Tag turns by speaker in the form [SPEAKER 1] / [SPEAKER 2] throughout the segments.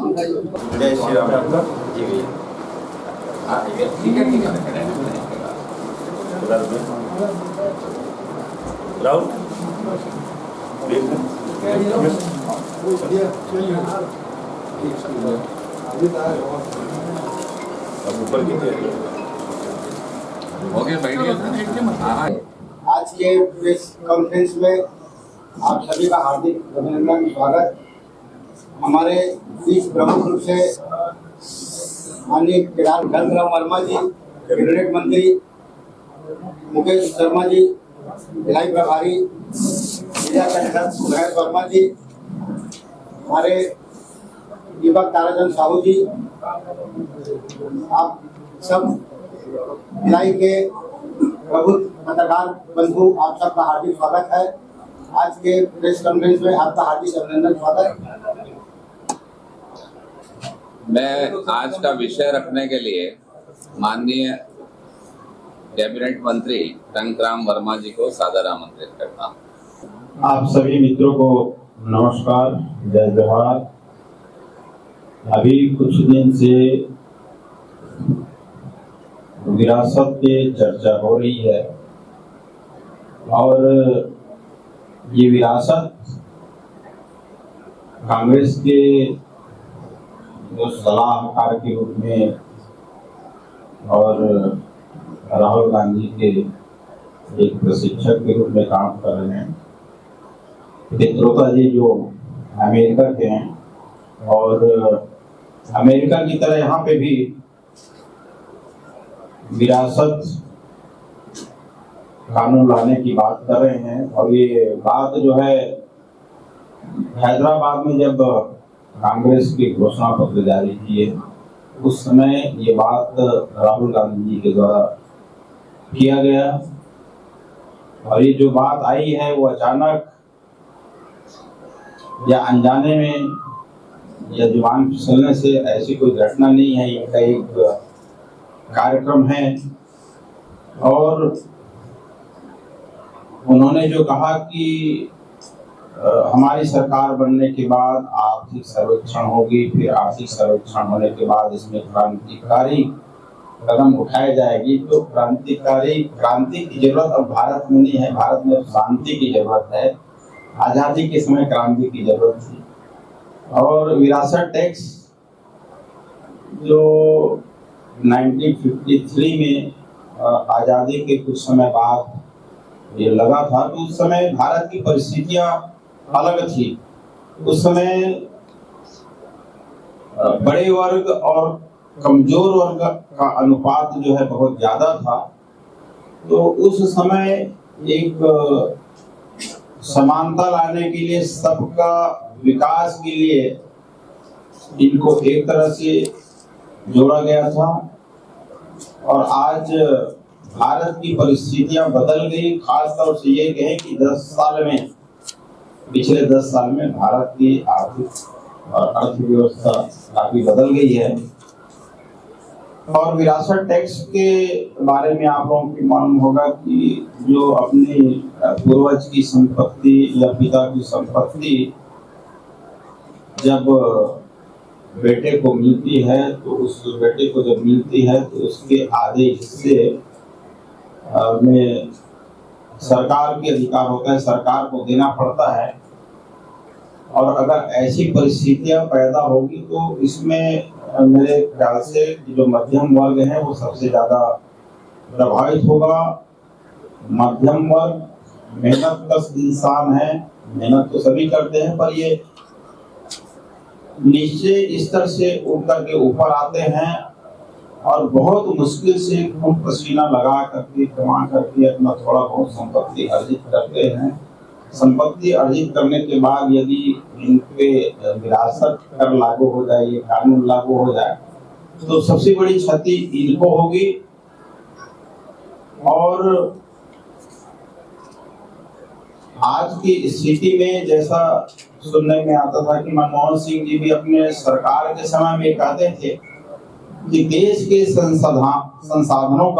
[SPEAKER 1] जय श्री राम। जी भैया। हाँ ठीक है राहुल अब ऊपर की हो गया, बैठ गया।
[SPEAKER 2] आज के प्रेस कॉन्फ्रेंस में आप सभी का हार्दिक अभिनंदन, स्वागत। हमारे बीच प्रमुख रूप से माननीय धनराम वर्मा जी, कैबिनेट मंत्री, मुकेश शर्मा जी, भिलाई प्रभारी, जिला कलेक्टर महेश वर्मा जी, हमारे दीपक ताराचंद साहू जी, आप सब भिलाई के प्रबुद्ध पत्रकार बंधु, आप सबका हार्दिक स्वागत है। आज के प्रेस कॉन्फ्रेंस में आपका हार्दिक अभिनंदन, स्वागत।
[SPEAKER 3] मैं आज का विषय रखने के लिए माननीय कैबिनेट मंत्री धनराम वर्मा जी को सादर आमंत्रित करता हूँ।
[SPEAKER 4] आप सभी मित्रों को नमस्कार, जय जोहार। अभी कुछ दिन से विरासत पे चर्चा हो रही है और ये विरासत कांग्रेस के जो सलाहकार के रूप में और राहुल गांधी के एक प्रशिक्षक के रूप में काम कर रहे हैं। पित्रोता जी जो अमेरिका के हैं और अमेरिका की तरह यहाँ पे भी विरासत कानून लाने की बात कर रहे हैं। और ये बात जो है हैदराबाद में जब कांग्रेस के घोषणा पत्र जारी किए उस समय ये बात राहुल गांधी जी के द्वारा किया गया। और ये जो बात आई है वो अचानक या अनजाने में या जुबान फिसलने से ऐसी कोई घटना नहीं है, इनका एक कार्यक्रम है। और उन्होंने जो कहा कि हमारी सरकार बनने के बाद आर्थिक सर्वेक्षण होगी, फिर आर्थिक सर्वेक्षण होने के बाद इसमें क्रांतिकारी कदम उठाई जाएगी। तो क्रांति की जरूरत अब भारत में नहीं है, भारत में शांति की जरूरत है। आजादी के समय क्रांति की जरूरत थी। और विरासत टैक्स जो 1953 में आजादी के कुछ समय बाद ये लगा था, तो उस समय भारत की परिस्थितियां अलग थी। उस समय बड़े वर्ग और कमजोर वर्ग का अनुपात जो है बहुत ज्यादा था। तो उस समय एक समानता लाने के लिए, सबका विकास के लिए इनको एक तरह से जोड़ा गया था। और आज भारत की परिस्थितियां बदल गई। खास तौर से ये कहें कि पिछले 10 साल में भारत की आर्थिक और अर्थव्यवस्था काफी बदल गई है। और विरासत टैक्स के बारे में आप लोगों को मालूम होगा कि जो अपने पूर्वज की संपत्ति या पिता की संपत्ति जब बेटे को मिलती है, तो उस बेटे को जब मिलती है तो उसके आधे हिस्से में सरकार के अधिकार होता है, सरकार को देना पड़ता है। और अगर ऐसी परिस्थितियां पैदा होगी तो इसमें मेरे ख्याल से जो मध्यम वर्ग है वो सबसे ज्यादा प्रभावित होगा। मध्यम वर्ग मेहनत कश इंसान है, मेहनत तो सभी करते हैं, पर ये नीचे स्तर से उठ करके ऊपर आते हैं और बहुत मुश्किल से खून पसीना लगा करके कमा करके अपना थोड़ा बहुत संपत्ति अर्जित करते हैं। संपत्ति अर्जित करने के बाद यदि इन पे विरासत कर लागू हो जाए, ये कानून लागू हो जाए, तो सबसे बड़ी क्षति इनको होगी। और आज की स्थिति में जैसा सुनने में आता था कि मनमोहन सिंह जी भी अपने सरकार के समय में कहते थे कि देश के संसाधनों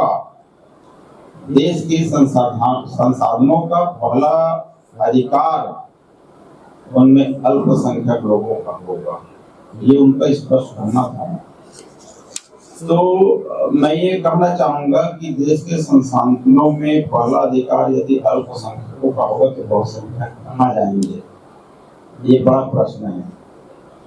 [SPEAKER 4] का पहला अधिकार उनमें अल्पसंख्यक लोगों का होगा। ये उनका स्पष्ट होना था। तो मैं ये कहना चाहूंगा कि देश के संसाधनों में पहला अधिकार यदि अल्पसंख्यकों का होगा तो बहुसंख्यक कहाँ जाएंगे, ये बड़ा प्रश्न है।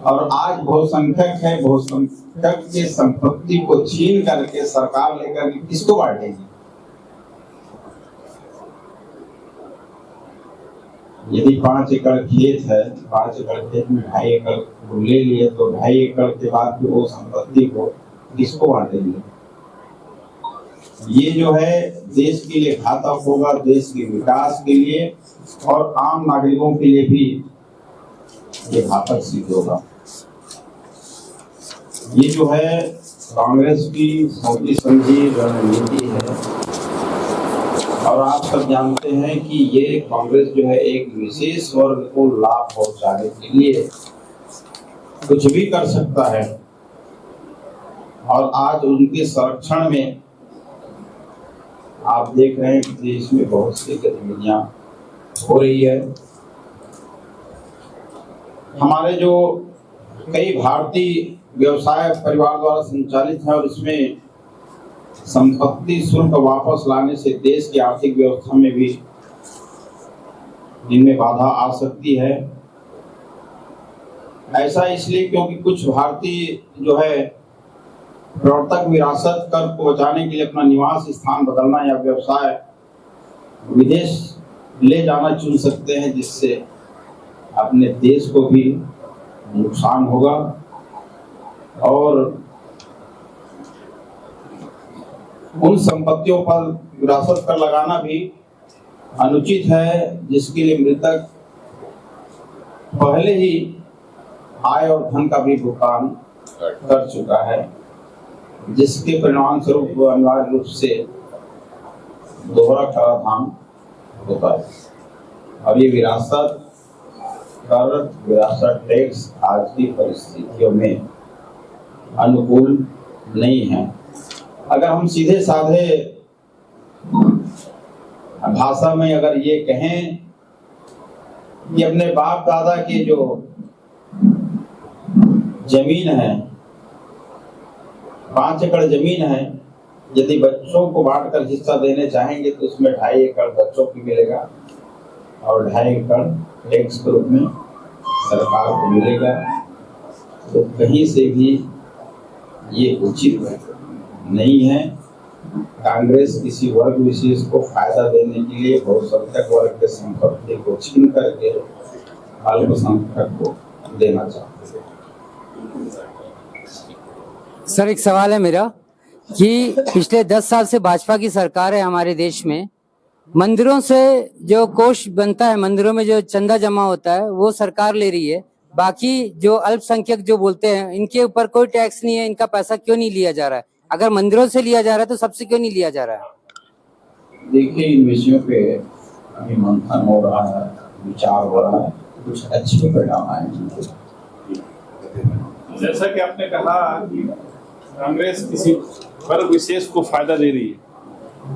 [SPEAKER 4] और आज बहुसंख्यक है, बहुसंख्यक की संपत्ति को छीन करके सरकार लेकर के किसको बांटेगी? यदि 5 एकड़ खेत है, 5 एकड़ खेत में 2.5 एकड़ ले लिए तो 2.5 एकड़ के बाद फिर वो संपत्ति को किसको बांटेंगे? ये जो है देश के लिए घातक होगा, देश के विकास के लिए और आम नागरिकों के लिए भी ये घातक सिद्ध होगा। ये जो है कांग्रेस की सोची समझी रणनीति है और आप सब जानते हैं कि ये कांग्रेस जो है एक विशेष वर्ग को लाभ पहुंचाने के लिए कुछ भी कर सकता है और आज उनके संरक्षण में आप देख रहे हैं कि देश में बहुत सी गतिविधियां हो रही है। हमारे जो कई भारतीय व्यवसाय परिवार द्वारा संचालित है और इसमें संपत्ति शुल्क वापस लाने से देश की आर्थिक व्यवस्था में भी इनमें बाधा आ सकती है। ऐसा इसलिए क्योंकि कुछ भारतीय जो है प्रवर्तक विरासत कर को बचाने के लिए अपना निवास स्थान बदलना या व्यवसाय विदेश ले जाना चुन सकते हैं, जिससे अपने देश को भी नुकसान होगा और उन संपत्तियों पर विरासत कर लगाना भी अनुचित है, जिसके लिए मृतक पहले ही आय और धन का भी भुगतान कर चुका है, जिसके परिणाम स्वरूप वो अनिवार्य रूप से दोहरा कराधान होता है। और ये विरासत कर, विरासत टैक्स आज की परिस्थितियों में अनुकूल नहीं है। अगर हम सीधे साधे भाषा में अगर ये कहें कि अपने बाप दादा की जो जमीन है, 5 एकड़ जमीन है, यदि बच्चों को बांटकर हिस्सा देने चाहेंगे तो उसमें 2.5 एकड़ बच्चों को मिलेगा और 2.5 एकड़ टैक्स के रूप में सरकार को मिलेगा। तो कहीं से भी ये उचित नहीं है। कांग्रेस किसी वर्ग विशेष को फायदा देने के लिए बहुसंख्यक वर्ग के संपत्ति को छीन करके अल्पसंख्यक को देना चाहते हैं।
[SPEAKER 5] सर, एक सवाल है मेरा कि पिछले 10 साल से भाजपा की सरकार है हमारे देश में, मंदिरों से जो कोष बनता है, मंदिरों में जो चंदा जमा होता है वो सरकार ले रही है, बाकी जो अल्पसंख्यक जो बोलते हैं इनके ऊपर कोई टैक्स नहीं है, इनका पैसा क्यों नहीं लिया जा रहा है? अगर मंदिरों से लिया जा रहा है तो सबसे क्यों नहीं लिया जा रहा है?
[SPEAKER 4] देखिए, इन विषयों पे अभी मंथन हो रहा है, विचार हो रहा है, कुछ अच्छे परिणाम आएंगे।
[SPEAKER 6] जैसा कि आपने कहा कि कांग्रेस किसी वर्ग विशेष को फायदा दे रही है,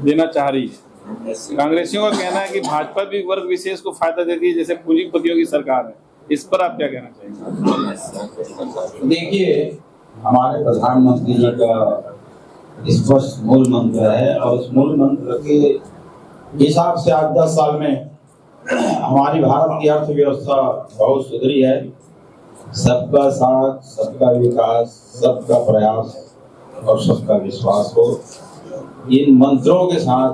[SPEAKER 6] देना चाह रही है। कांग्रेसियों का कहना है कि भाजपा भी वर्ग विशेष को फायदा देती है, जैसे पूंजीपतियों की सरकार है। इस पर आप क्या कहना चाहेंगे?
[SPEAKER 4] देखिए, हमारे प्रधानमंत्री जी का स्पष्ट मूल मंत्र है और उस मूल मंत्र के हिसाब से आज 10 साल में हमारी भारत की अर्थव्यवस्था बहुत सुधरी है। सबका साथ, सबका विकास, सबका प्रयास और सबका विश्वास हो, इन मंत्रों के साथ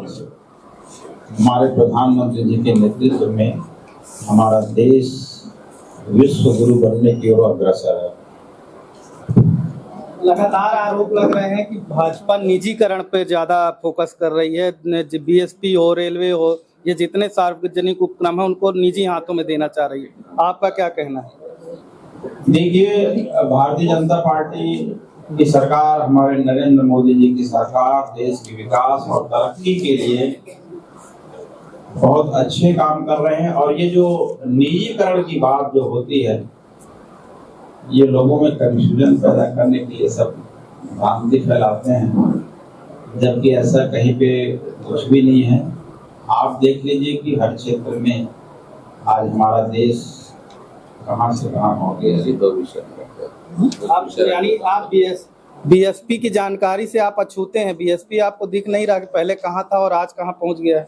[SPEAKER 4] हमारे प्रधानमंत्री जी के नेतृत्व में हमारा देश विश्व गुरु बनने की ओर अग्रसर है।
[SPEAKER 7] लगातार आरोप लग रहे हैं कि भाजपा निजीकरण पे ज्यादा फोकस कर रही है। बीएसपी हो, रेलवे हो, ये जितने सार्वजनिक उपक्रम है उनको निजी हाथों में देना चाह रही है। आपका क्या कहना है?
[SPEAKER 4] देखिए, भारतीय जनता पार्टी की सरकार, हमारे नरेंद्र मोदी जी की सरकार देश के विकास और तरक्की के लिए बहुत अच्छे काम कर रहे हैं। और ये जो निजीकरण की बात जो होती है, ये लोगों में कंफ्यूजन पैदा करने के लिए सब भ्रांति फैलाते हैं, जबकि ऐसा कहीं पे कुछ भी नहीं है। आप देख लीजिए कि हर क्षेत्र में आज हमारा देश कहां से कहां हो गया।
[SPEAKER 3] दो विषय
[SPEAKER 7] आप यानी आप बीएसपी की जानकारी से आप अछूते हैं, बीएसपी आपको दिख नहीं रहा कि पहले कहाँ था और आज कहाँ पहुंच गया है।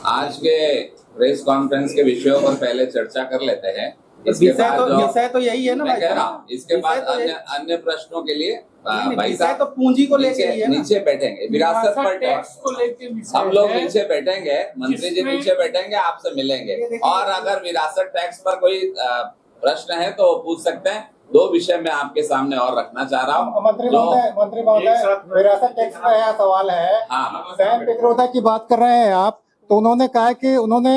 [SPEAKER 3] आज के प्रेस कॉन्फ्रेंस के विषयों पर पहले चर्चा कर लेते हैं। इसके बाद
[SPEAKER 7] विषय तो यही है ना
[SPEAKER 3] मैं
[SPEAKER 7] भाई
[SPEAKER 3] कह रहा हूँ, इसके बाद
[SPEAKER 7] तो
[SPEAKER 3] अन्य प्रश्नों के लिए भाई
[SPEAKER 7] विषय
[SPEAKER 3] साहब
[SPEAKER 7] तो पूंजी को लेके ही है ना।
[SPEAKER 3] नीचे बैठेंगे, विरासत पर
[SPEAKER 1] टैक्स को लेके विषय
[SPEAKER 3] हम लोग
[SPEAKER 1] है।
[SPEAKER 3] नीचे बैठेंगे, मंत्री जी नीचे बैठेंगे, आपसे मिलेंगे, और अगर विरासत टैक्स पर कोई प्रश्न है तो पूछ सकते हैं। दो विषय मैं आपके सामने और रखना चाह रहा हूँ।
[SPEAKER 2] मंत्री महोदय, विरासत टैक्स का यह सवाल है।
[SPEAKER 3] हाँ,
[SPEAKER 2] सैम पित्रोदा की बात कर रहे हैं आप, तो उन्होंने कहा कि उन्होंने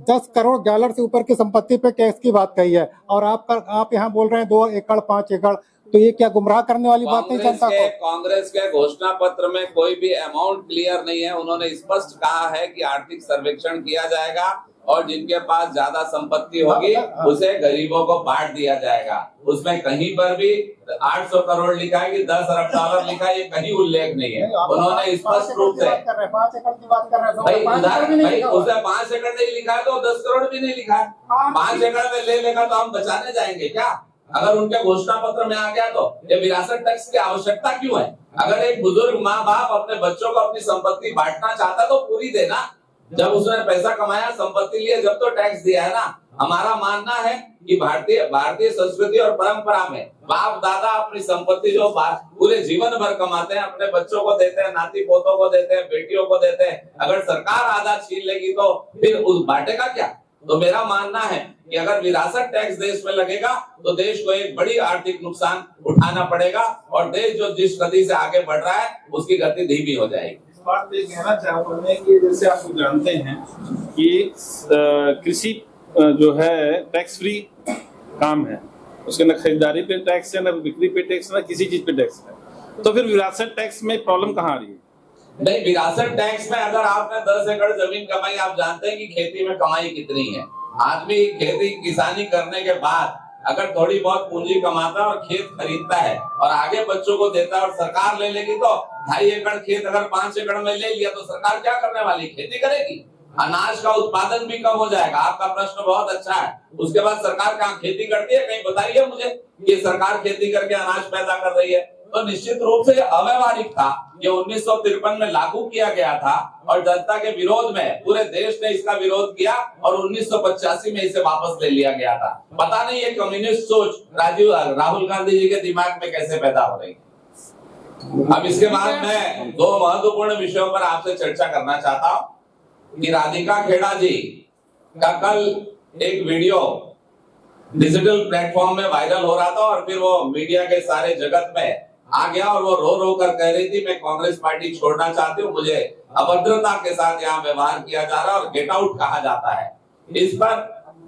[SPEAKER 2] 10 करोड़ डॉलर से ऊपर की संपत्ति पे टैक्स की बात कही है, और आप यहाँ बोल रहे हैं 2 एकड़ 5 एकड़, तो ये क्या गुमराह करने वाली बात नहीं जनता को?
[SPEAKER 3] कांग्रेस के घोषणा पत्र में कोई भी अमाउंट क्लियर नहीं है। उन्होंने स्पष्ट कहा है कि आर्थिक सर्वेक्षण किया जाएगा और जिनके पास ज्यादा संपत्ति होगी उसे गरीबों को बांट दिया जाएगा। उसमें कहीं पर भी 800 करोड़ लिखा है कि 10 अरब डॉलर लिखा है, ये कहीं उल्लेख नहीं है। उन्होंने स्पष्ट रूप से
[SPEAKER 2] 5 एकड़ की बात कर रहे हैं,
[SPEAKER 3] भाई उसमें 5 एकड़ नहीं लिखा है तो 10 करोड़ भी नहीं लिखा है। 5 एकड़ में ले लेगा तो हम बचाने जाएंगे क्या? अगर उनके घोषणा पत्र में आ गया तो ये विरासत टैक्स की आवश्यकता क्यों है? अगर एक बुजुर्ग माँ बाप अपने बच्चों को अपनी संपत्ति बांटना चाहता तो पूरी देना। जब उसने पैसा कमाया, संपत्ति लिए, जब तो टैक्स दिया है ना। हमारा मानना है कि भारतीय संस्कृति और परंपरा में बाप दादा अपनी संपत्ति जो पूरे जीवन भर कमाते हैं अपने बच्चों को देते हैं, नाती पोतों को देते हैं, बेटियों को देते हैं। अगर सरकार आधा छीन लेगी तो फिर उस बांटेगा क्या? तो मेरा मानना है कि अगर विरासत टैक्स देश में लगेगा तो देश को एक बड़ी आर्थिक नुकसान उठाना पड़ेगा और देश जो जिस गति से आगे बढ़ रहा है उसकी गति धीमी हो जाएगी।
[SPEAKER 6] बात ये कहना चाहूंगा कि जैसे आप जानते हैं कि कृषि जो है टैक्स फ्री काम है, उसके न खरीदारी पे टैक्स है, न बिक्री पे टैक्स, न किसी चीज पे टैक्स है। तो फिर विरासत टैक्स में प्रॉब्लम कहाँ आ रही है?
[SPEAKER 3] नहीं, विरासत टैक्स में अगर आपने 10 एकड़ जमीन कमाई, आप जानते हैं कि खेती में कमाई कितनी है। आदमी खेती किसानी करने के बाद अगर थोड़ी बहुत पूंजी कमाता है और खेत खरीदता है और आगे बच्चों को देता है और सरकार ले लेगी तो 2.5 एकड़ खेत अगर 5 एकड़ में ले लिया तो सरकार क्या करने वाली? खेती करेगी। अनाज का उत्पादन भी कम हो जाएगा। आपका प्रश्न बहुत अच्छा है। उसके बाद सरकार कहाँ खेती करती है? कहीं बताइए मुझे कि सरकार खेती करके अनाज पैदा कर रही है। तो निश्चित रूप से अव्यवहारिक था। ये 1953 में लागू किया गया था और जनता के विरोध में पूरे देश ने इसका विरोध किया और 1985 में इसे वापस ले लिया गया था। पता नहीं ये कम्युनिस्ट सोच राहुल गांधी जी के दिमाग में कैसे पैदा हो रही है। अब इसके बाद मैं 2 महत्वपूर्ण विषयों पर आपसे चर्चा करना चाहता हूँ कि राधिका खेड़ा जी का कल एक वीडियो डिजिटल प्लेटफॉर्म में वायरल हो रहा था और फिर वो मीडिया के सारे जगत में आ गया और वो रो कर कह रही थी मैं कांग्रेस पार्टी छोड़ना चाहती हूँ, मुझे अभद्रता के साथ यहाँ व्यवहार किया जा रहा है और गेट आउट कहा जाता है। इस पर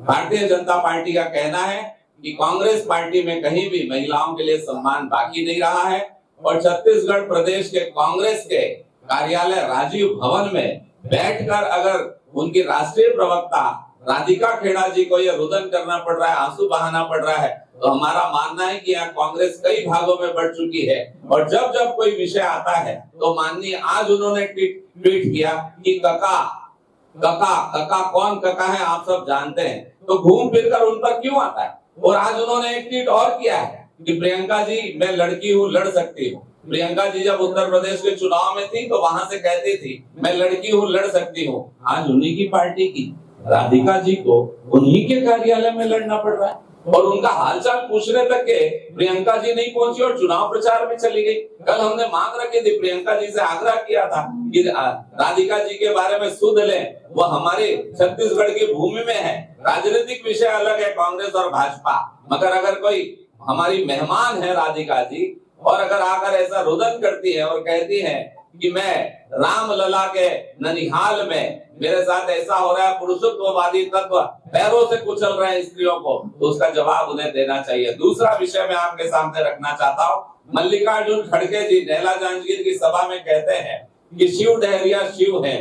[SPEAKER 3] भारतीय जनता पार्टी का कहना है कि कांग्रेस पार्टी में कहीं भी महिलाओं के लिए सम्मान बाकी नहीं रहा है और छत्तीसगढ़ प्रदेश के कांग्रेस के कार्यालय राजीव भवन में बैठकर अगर उनकी राष्ट्रीय प्रवक्ता राधिका खेड़ा जी को यह रुदन करना पड़ रहा है, आंसू बहाना पड़ रहा है, तो हमारा मानना है कि यहाँ कांग्रेस कई भागों में बढ़ चुकी है। और जब जब कोई विषय आता है तो माननीय आज उन्होंने ट्वीट किया कि कका कौन कका है आप सब जानते हैं, तो घूम फिर कर उन पर क्यों आता है। और आज उन्होंने एक ट्वीट और किया है कि प्रियंका जी मैं लड़की हूँ, लड़ सकती हूँ। प्रियंका जी जब उत्तर प्रदेश के चुनाव में थी तो वहां से कहती थी मैं लड़की हूँ, लड़ सकती हूँ। आज उन्हीं की पार्टी की राधिका जी को उन्हीं के कार्यालय में लड़ना पड़ रहा है और उनका हालचाल पूछने तक के प्रियंका जी नहीं पहुंची और चुनाव प्रचार में चली गई। कल हमने मांग रखी थी, प्रियंका जी से आग्रह किया था कि राधिका जी के बारे में सुध लें, वो हमारे छत्तीसगढ़ की भूमि में है। राजनीतिक विषय अलग है कांग्रेस और भाजपा, मगर अगर कोई हमारी मेहमान है राधिका जी और अगर आकर ऐसा रुदन करती है और कहती है कि मैं राम लला के ननिहाल में मेरे साथ ऐसा हो रहा है, पुरुषत्ववादी तत्व पैरों से कुचल रहे हैं स्त्रियों को, तो उसका जवाब उन्हें देना चाहिए। दूसरा विषय मैं आपके सामने रखना चाहता हूँ। मल्लिकार्जुन खड़गे जी नैला जांजगीर की सभा में कहते हैं कि शिव डहरिया शिव है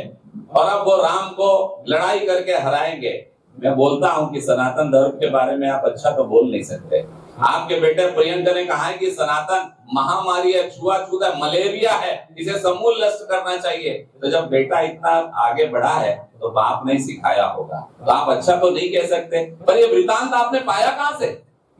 [SPEAKER 3] और अब वो राम को लड़ाई करके हराएंगे। मैं बोलता हूँ कि सनातन धर्म के बारे में आप अच्छा तो बोल नहीं सकते। आपके बेटे प्रियंका ने कहा है कि सनातन महामारी है, छुआछूत है, मलेरिया है, इसे समूल नष्ट करना चाहिए। तो जब बेटा इतना आगे बढ़ा है तो बाप ने सिखाया होगा, तो आप अच्छा तो नहीं कह सकते। पर ये वृतांत आपने पाया कहाँ से?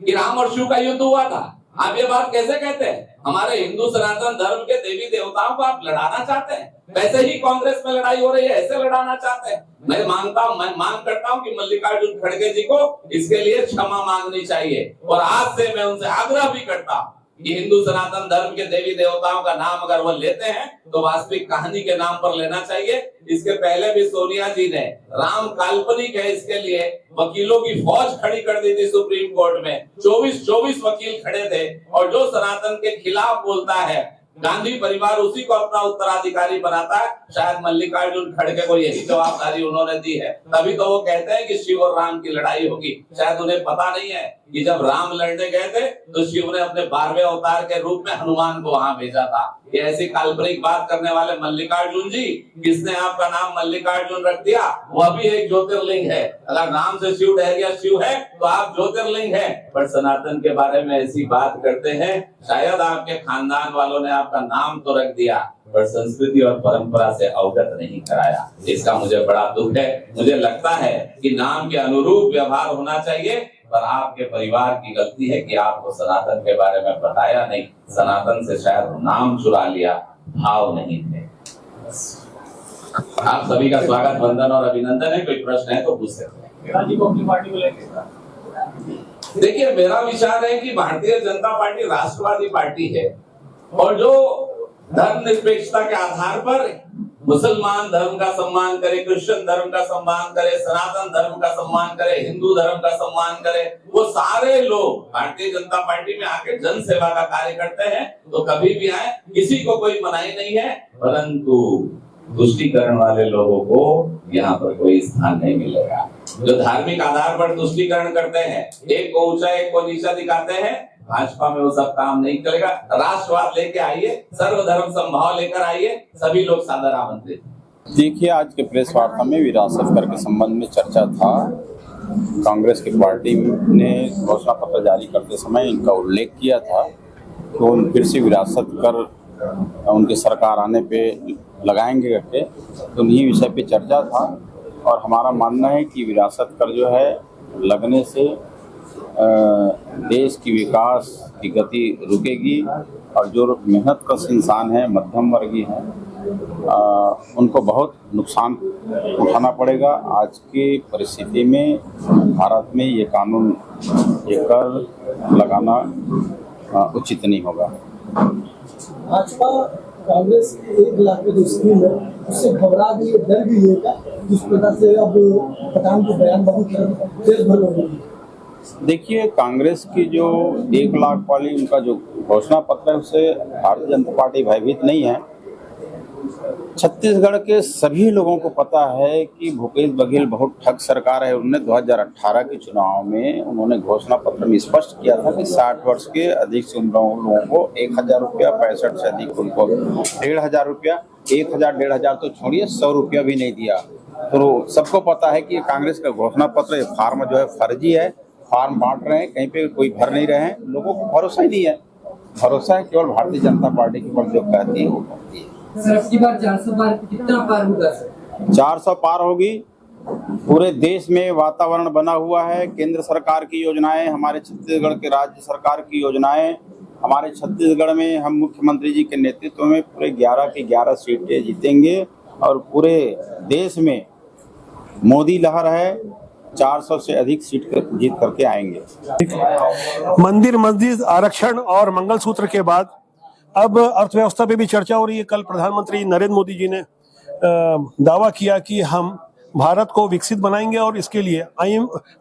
[SPEAKER 3] कि राम और शिव का युद्ध हुआ था? आप ये बात कैसे कहते हैं? हमारे हिंदू सनातन धर्म के देवी देवताओं को आप लड़ाना चाहते हैं? वैसे ही कांग्रेस में लड़ाई हो रही है, ऐसे लड़ाना चाहते हैं? मैं मांग करता हूं कि मल्लिकार्जुन खड़गे जी को इसके लिए क्षमा मांगनी चाहिए। और आज से मैं उनसे आग्रह भी करता हूं कि हिंदू सनातन धर्म के देवी देवताओं का नाम अगर वो लेते हैं तो वास्तविक कहानी के नाम पर लेना चाहिए। इसके पहले भी सोनिया जी ने राम काल्पनिक है इसके लिए वकीलों की फौज खड़ी कर दी थी सुप्रीम कोर्ट में। 24 वकील खड़े थे, और जो सनातन के खिलाफ बोलता है गांधी परिवार उसी को अपना उत्तराधिकारी बनाता है। शायद मल्लिकार्जुन खड़गे को यही जवाबदारी उन्होंने दी है, तभी तो वो कहते हैं कि शिव और राम की लड़ाई होगी। शायद उन्हें पता नहीं है कि जब राम लड़ने गए थे तो शिव ने अपने 12वें अवतार के रूप में हनुमान को वहां भेजा था। ये ऐसी काल्पनिक बात करने वाले मल्लिकार्जुन जी, किसने आपका नाम मल्लिकार्जुन रख दिया? वह भी एक ज्योतिर्लिंग है। अगर नाम से शिव डहरिया शिव है तो आप ज्योतिर्लिंग है। पर सनातन के बारे में ऐसी बात करते हैं। शायद आपके खानदान वालों ने आपका नाम तो रख दिया, पर संस्कृति और परंपरा से अवगत नहीं कराया। इसका मुझे बड़ा दुख है। मुझे लगता है कि नाम के अनुरूप व्यवहार होना चाहिए, पर आपके परिवार की गलती है कि आपको सनातन के बारे में बताया नहीं। सनातन से शायद नाम चुरा लिया, भाव नहीं थे। आप सभी का स्वागत, वंदन और अभिनंदन है। कोई प्रश्न है तो पूछ सकते हैं। देखिए, मेरा विचार है कि भारतीय जनता पार्टी राष्ट्रवादी पार्टी है, और जो धर्मनिरपेक्षता के आधार पर मुसलमान धर्म का सम्मान करे, क्रिश्चियन धर्म का सम्मान करे, सनातन धर्म का सम्मान करे, हिंदू धर्म का सम्मान करे, वो सारे लोग भारतीय जनता पार्टी में आके जन सेवा का कार्य करते हैं। तो कभी भी आए, किसी को कोई मनाही नहीं है, परंतु तुष्टीकरण वाले लोगों को यहाँ पर कोई स्थान नहीं मिलेगा। जो धार्मिक आधार पर तुष्टीकरण करते हैं, एक को ऊंचा एक को नीचा दिखाते हैं, भाजपा में वो सब काम नहीं चलेगा। राष्ट्रवाद लेके आइए, सर्वधर्म समभाव लेकर आइए, सभी लोग सादर आमंत्रित।
[SPEAKER 4] देखिए, आज के प्रेस वार्ता में विरासत कर के संबंध में चर्चा था। कांग्रेस की पार्टी ने घोषणा पत्र जारी करते समय इनका उल्लेख किया था कि वो फिर से विरासत कर उनकी सरकार आने पे लगाएंगे करके, तो इन्हीं विषय पे चर्चा था। और हमारा मानना है कि विरासत कर जो है लगने से देश की विकास की गति रुकेगी, और जो मेहनतकश इंसान है, मध्यम वर्गीय हैं, उनको बहुत नुकसान उठाना पड़ेगा। आज की परिस्थिति में भारत में ये कानून, ये कर लगाना उचित नहीं होगा।
[SPEAKER 8] भाजपा कांग्रेस की 1 लाख की जो स्कीम है उससे घबरा गई, डर गई है क्या? जिस प्रकार से अब पठान के बयानबाजी तेज भर हो गई।
[SPEAKER 4] देखिए, कांग्रेस की जो 1 लाख वाली उनका जो घोषणा पत्र है उससे भारतीय जनता पार्टी भयभीत नहीं है। छत्तीसगढ़ के सभी लोगों को पता है कि भूपेश बघेल बहुत ठग सरकार है। उन्होंने 2018 के चुनाव में उन्होंने घोषणा पत्र में स्पष्ट किया था कि 60 वर्ष के अधिक से उम्र लोगों को 1000 रुपया, 65 से अधिक उनको 1500 रुपया, 1000, 1500 तो छोड़िए, 100 रुपया भी नहीं दिया। तो सबको पता है कि कांग्रेस का घोषणा पत्र, फार्म जो है फर्जी है, फार्म बांट रहे हैं, कहीं पे कोई भर नहीं रहे हैं। लोगों को भरोसा ही नहीं है। भरोसा है केवल भारतीय जनता पार्टी के ऊपर, जो कहती है वो कहती है।
[SPEAKER 5] सर, अब की बार 400 पार कितना पार होगा सर?
[SPEAKER 4] 400 पार होगी। पूरे देश में वातावरण बना हुआ है। केंद्र सरकार की योजनाएं, हमारे छत्तीसगढ़ के राज्य सरकार की योजनाएं, हमारे छत्तीसगढ़ में हम मुख्यमंत्री जी के नेतृत्व में पूरे 11 की 11 सीटें जीतेंगे, और पूरे देश में मोदी लहर है। 400 से अधिक सीट जीत करके आएंगे।
[SPEAKER 9] मंदिर मस्जिद आरक्षण और मंगलसूत्र के बाद अब अर्थव्यवस्था पे भी चर्चा हो रही है। कल प्रधानमंत्री नरेंद्र मोदी जी ने दावा किया कि हम भारत को विकसित बनाएंगे, और इसके लिए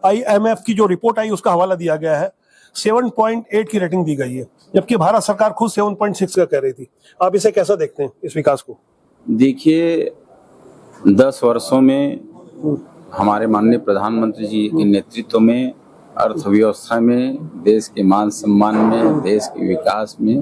[SPEAKER 9] IMF की जो रिपोर्ट आई उसका हवाला दिया गया है। 7.8 की रेटिंग दी गई है, जबकि भारत सरकार खुद 7.6 का कह रही थी। आप इसे कैसा देखते हैं, इस विकास को?
[SPEAKER 4] देखिए, 10 वर्षों में हमारे माननीय प्रधानमंत्री जी के नेतृत्व में अर्थव्यवस्था में, देश के मान सम्मान में, देश के विकास में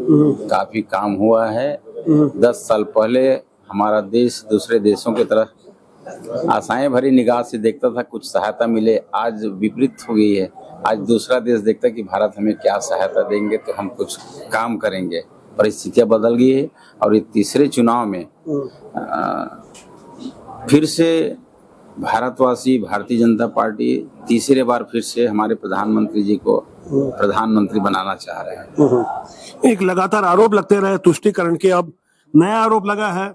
[SPEAKER 4] काफी काम हुआ है। 10 साल पहले हमारा देश दूसरे देशों की तरह आशाएं भरी निगाह से देखता था, कुछ सहायता मिले। आज विपरीत हो गई है। आज दूसरा देश देखता है कि भारत हमें क्या सहायता देंगे तो हम कुछ काम करेंगे। परिस्थितियां बदल गई है, और ये तीसरे चुनाव में फिर से भारतवासी, भारतीय जनता पार्टी तीसरे बार फिर से हमारे प्रधानमंत्री जी को प्रधानमंत्री बनाना चाह रहे हैं।
[SPEAKER 9] एक लगातार आरोप लगते रहे तुष्टीकरण के, अब नया आरोप लगा है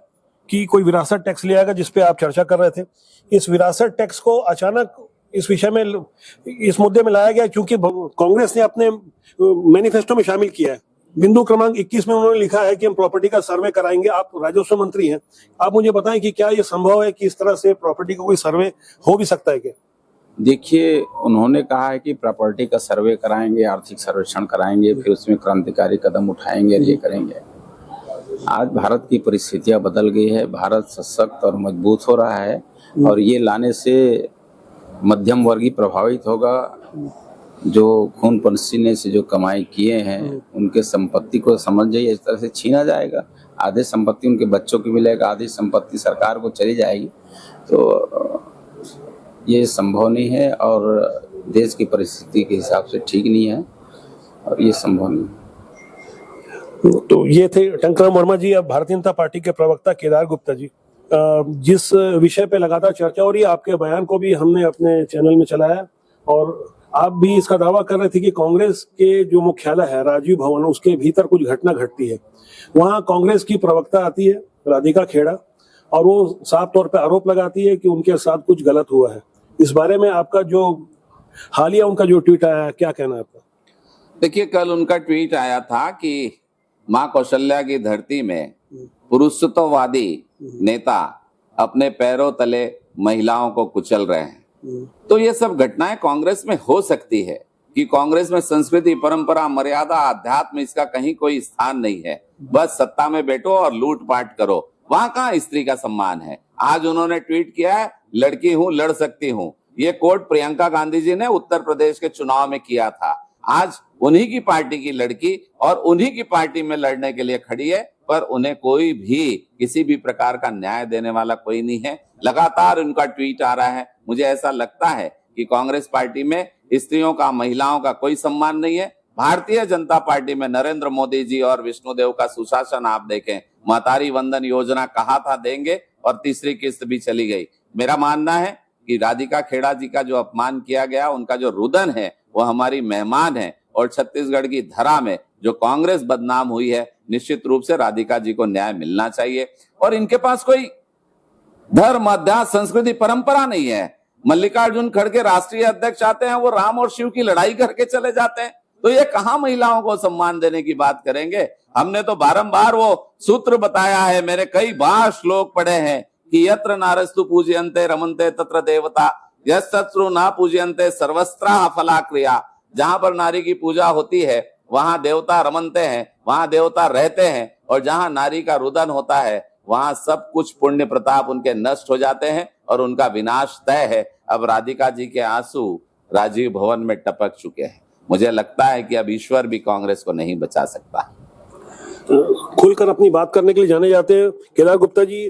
[SPEAKER 9] कि कोई विरासत टैक्स ले आएगा, जिसपे आप चर्चा कर रहे थे। इस विरासत टैक्स को अचानक इस विषय में, इस मुद्दे में लाया गया क्योंकि कांग्रेस ने अपने मैनिफेस्टो में शामिल किया है। बिंदु क्रमांक 21 में उन्होंने लिखा है कि हम प्रॉपर्टी का सर्वे कराएंगे। आप राजस्व मंत्री हैं, आप मुझे बताएं कि क्या ये संभव है कि इस तरह से प्रॉपर्टी का कोई सर्वे हो भी सकता है क्या?
[SPEAKER 4] देखिए, उन्होंने कहा है कि प्रॉपर्टी का सर्वे कराएंगे, आर्थिक सर्वेक्षण कराएंगे, फिर उसमें क्रांतिकारी कदम उठाएंगे, ये करेंगे। आज भारत की परिस्थितियां बदल गई है, भारत सशक्त और मजबूत हो रहा है, और ये लाने से मध्यम वर्गीय प्रभावित होगा। जो खून पसीने से जो कमाई किए हैं उनके संपत्ति को समझ जाइए इस तरह से छीना जाएगा। आधे संपत्ति उनके बच्चों को मिलेगा, आधी संपत्ति सरकार को चली जाएगी। तो ये संभव नहीं है और देश की परिस्थिति के हिसाब से ठीक नहीं है, और ये संभव नहीं है।
[SPEAKER 9] तो ये थे टंकराम वर्मा जी, अब भारतीय जनता पार्टी के प्रवक्ता केदार गुप्ता जी। जिस विषय पे लगातार चर्चा हो रही है, आपके बयान को भी हमने अपने चैनल में चलाया, और आप भी इसका दावा कर रहे थे कि कांग्रेस के जो मुख्यालय है राजीव भवन, उसके भीतर कुछ घटना घटती है। वहां कांग्रेस की प्रवक्ता आती है राधिका खेड़ा, और वो साफ तौर पे आरोप लगाती है कि उनके साथ कुछ गलत हुआ है। इस बारे में आपका जो हालिया उनका जो ट्वीट आया है, क्या कहना है आपका?
[SPEAKER 3] देखिए, कल उनका ट्वीट आया था कि माँ कौशल्या की धरती में पुरुषत्ववादी नेता अपने पैरों तले महिलाओं को कुचल रहे हैं। तो ये सब घटनाएं कांग्रेस में हो सकती है कि कांग्रेस में संस्कृति, परंपरा, मर्यादा, अध्यात्म, इसका कहीं कोई स्थान नहीं है। बस सत्ता में बैठो और लूटपाट करो। वहां कहाँ स्त्री का सम्मान है? आज उन्होंने ट्वीट किया है, लड़की हूं, लड़ सकती हूं। ये कोट प्रियंका गांधी जी ने उत्तर प्रदेश के चुनाव में किया था। आज उन्हीं की पार्टी की लड़की और उन्हीं की पार्टी में लड़ने के लिए खड़ी है, पर उन्हें कोई भी किसी भी प्रकार का न्याय देने वाला कोई नहीं है। लगातार उनका ट्वीट आ रहा है। मुझे ऐसा लगता है कि कांग्रेस पार्टी में स्त्रियों का, महिलाओं का कोई सम्मान नहीं है। भारतीय जनता पार्टी में नरेंद्र मोदी जी और विष्णुदेव का सुशासन आप देखें। महतारी वंदन योजना कहा था देंगे, और तीसरी किस्त भी चली गई। मेरा मानना है कि राधिका खेड़ा जी का जो अपमान किया गया, उनका जो रुदन है, वो हमारी मेहमान है, और छत्तीसगढ़ की धरा में जो कांग्रेस बदनाम हुई है, निश्चित रूप से राधिका जी को न्याय मिलना चाहिए। और इनके पास कोई धर्म, अध्यात्म, संस्कृति, परंपरा नहीं है। मल्लिकार्जुन खड़गे राष्ट्रीय अध्यक्ष आते हैं, वो राम और शिव की लड़ाई करके चले जाते हैं। तो ये कहां महिलाओं को सम्मान देने की बात करेंगे? हमने तो बारंबार वो सूत्र बताया है, मेरे कई बार श्लोक पढ़े हैं कि यत्र नारस्तु पूजयन्ते रमन्ते तत्र देवता, यस्तु ना पूजयन्ते सर्वस्त्राः फलाक्रिया। जहां पर नारी की पूजा होती है वहां देवता रमनते हैं, वहां देवता रहते हैं, और जहां नारी का रुदन होता है वहां सब कुछ पुण्य प्रताप उनके नष्ट हो जाते हैं और उनका विनाश तय है। अब राधिका जी के आंसू राजीव भवन में टपक चुके हैं। मुझे लगता है कि अब ईश्वर भी कांग्रेस को नहीं बचा सकता।
[SPEAKER 9] खुलकर अपनी बात करने के लिए जाने जाते हैं केदार गुप्ता जी।